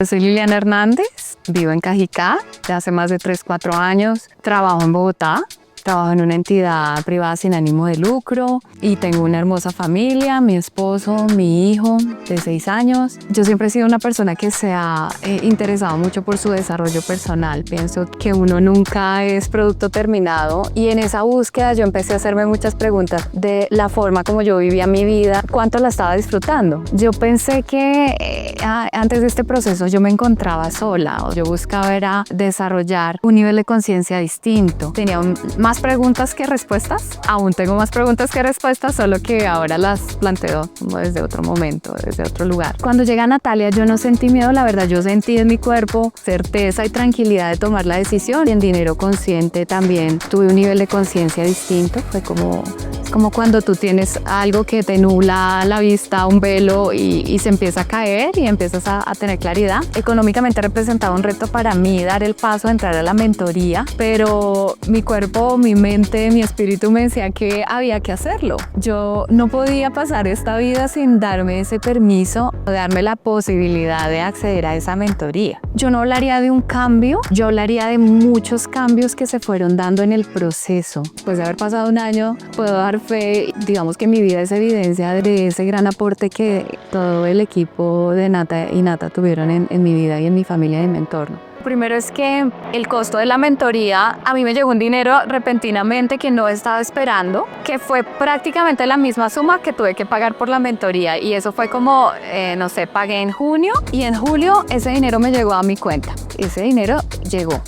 Soy Liliana Hernández, vivo en Cajicá, de hace más de 3-4 años, trabajo en Bogotá. Trabajo en una entidad privada sin ánimo de lucro y tengo una hermosa familia, mi esposo, mi hijo de 6 años. Yo siempre he sido una persona que se ha interesado mucho por su desarrollo personal. Pienso que uno nunca es producto terminado y en esa búsqueda yo empecé a hacerme muchas preguntas de la forma como yo vivía mi vida, cuánto la estaba disfrutando. Yo pensé que antes de este proceso yo me encontraba sola. Yo buscaba era desarrollar un nivel de conciencia distinto. Tenía más preguntas que respuestas. Aún tengo más preguntas que respuestas, solo que ahora las planteo desde otro momento, desde otro lugar. Cuando llega Natalia, yo no sentí miedo, la verdad, yo sentí en mi cuerpo certeza y tranquilidad de tomar la decisión. Y en Dinero Consciente también tuve un nivel de conciencia distinto. Fue como cuando tú tienes algo que te nubla la vista, un velo y se empieza a caer y empiezas a tener claridad. Económicamente representaba un reto para mí dar el paso a entrar a la mentoría, pero mi cuerpo, mi mente, mi espíritu me decía que había que hacerlo. Yo no podía pasar esta vida sin darme ese permiso, darme la posibilidad de acceder a esa mentoría. Yo no hablaría de un cambio, yo hablaría de muchos cambios que se fueron dando en el proceso. Después de haber pasado un año, puedo dar fe, digamos que mi vida es evidencia de ese gran aporte que todo el equipo de Nata y Nata tuvieron en mi vida y en mi familia y en mi entorno. Primero es que el costo de la mentoría, a mí me llegó un dinero repentinamente que no estaba esperando, que fue prácticamente la misma suma que tuve que pagar por la mentoría y eso fue como, no sé, pagué en junio y en julio ese dinero me llegó a mi cuenta. Ese dinero llegó.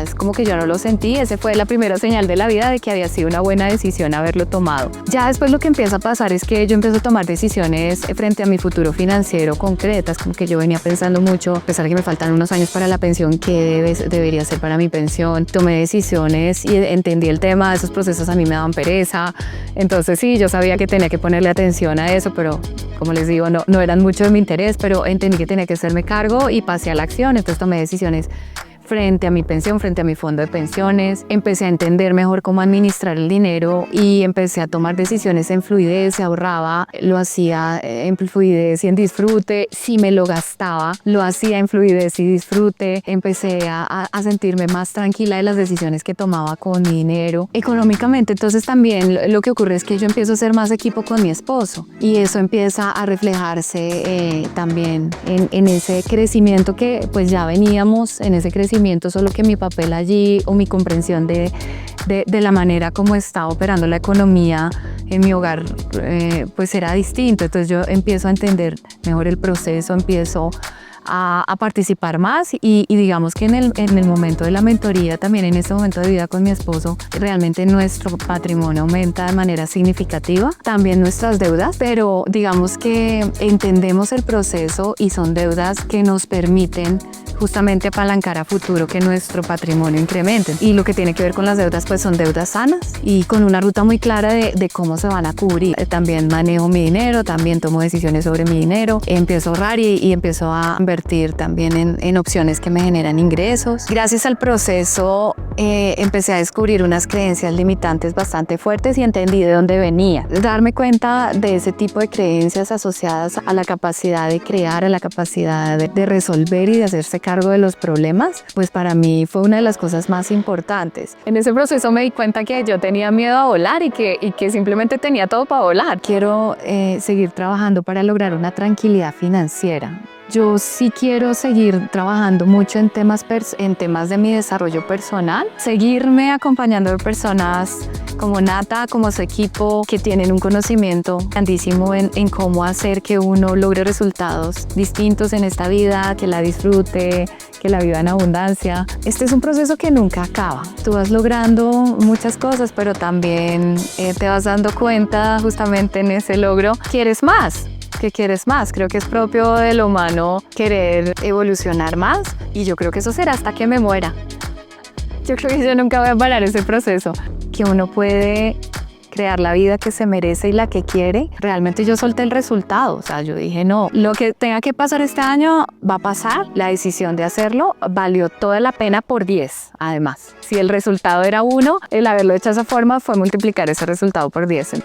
Es como que yo no lo sentí, esa fue la primera señal de la vida de que había sido una buena decisión haberlo tomado. Ya después lo que empieza a pasar es que yo empiezo a tomar decisiones frente a mi futuro financiero concretas, como que yo venía pensando mucho, a pesar de que me faltan unos años para la pensión, qué debería ser para mi pensión. Tomé decisiones y entendí el tema, esos procesos a mí me daban pereza, entonces sí, yo sabía que tenía que ponerle atención a eso, pero como les digo, no eran mucho de mi interés, pero entendí que tenía que hacerme cargo y pasé a la acción, entonces tomé decisiones frente a mi pensión, frente a mi fondo de pensiones. Empecé a entender mejor cómo administrar el dinero y empecé a tomar decisiones en fluidez, se ahorraba, lo hacía en fluidez y en disfrute. Si me lo gastaba, lo hacía en fluidez y disfrute. Empecé a sentirme más tranquila de las decisiones que tomaba con mi dinero. Económicamente, entonces también lo que ocurre es que yo empiezo a hacer más equipo con mi esposo y eso empieza a reflejarse también en ese crecimiento que pues ya veníamos, en ese crecimiento, solo que mi papel allí o mi comprensión de la manera como está operando la economía en mi hogar pues era distinto. Entonces yo empiezo a entender mejor el proceso, empiezo a participar más y digamos que en el momento de la mentoría, también en este momento de vida con mi esposo, realmente nuestro patrimonio aumenta de manera significativa, también nuestras deudas, pero digamos que entendemos el proceso y son deudas que nos permiten justamente apalancar a futuro que nuestro patrimonio incremente. Y lo que tiene que ver con las deudas pues son deudas sanas y con una ruta muy clara de cómo se van a cubrir. También manejo mi dinero, también tomo decisiones sobre mi dinero, empiezo a ahorrar y empiezo a invertir también en opciones que me generan ingresos. Gracias al proceso empecé a descubrir unas creencias limitantes bastante fuertes y entendí de dónde venía. Darme cuenta de ese tipo de creencias asociadas a la capacidad de crear, a la capacidad de resolver y de hacerse cargo de los problemas, pues para mí fue una de las cosas más importantes. En ese proceso me di cuenta que yo tenía miedo a volar y que simplemente tenía todo para volar. Quiero seguir trabajando para lograr una tranquilidad financiera. Yo sí quiero seguir trabajando mucho en temas de mi desarrollo personal, seguirme acompañando de personas como Nata, como su equipo, que tienen un conocimiento grandísimo en cómo hacer que uno logre resultados distintos en esta vida, que la disfrute, que la viva en abundancia. Este es un proceso que nunca acaba. Tú vas logrando muchas cosas, pero también te vas dando cuenta justamente en ese logro, ¿quieres más? ¿Qué quieres más? Creo que es propio del humano querer evolucionar más y yo creo que eso será hasta que me muera. Yo creo que yo nunca voy a parar ese proceso, que uno puede crear la vida que se merece y la que quiere. Realmente yo solté el resultado, o sea, yo dije no, lo que tenga que pasar este año va a pasar. La decisión de hacerlo valió toda la pena por 10, además. Si el resultado era 1, el haberlo hecho de esa forma fue multiplicar ese resultado por 10.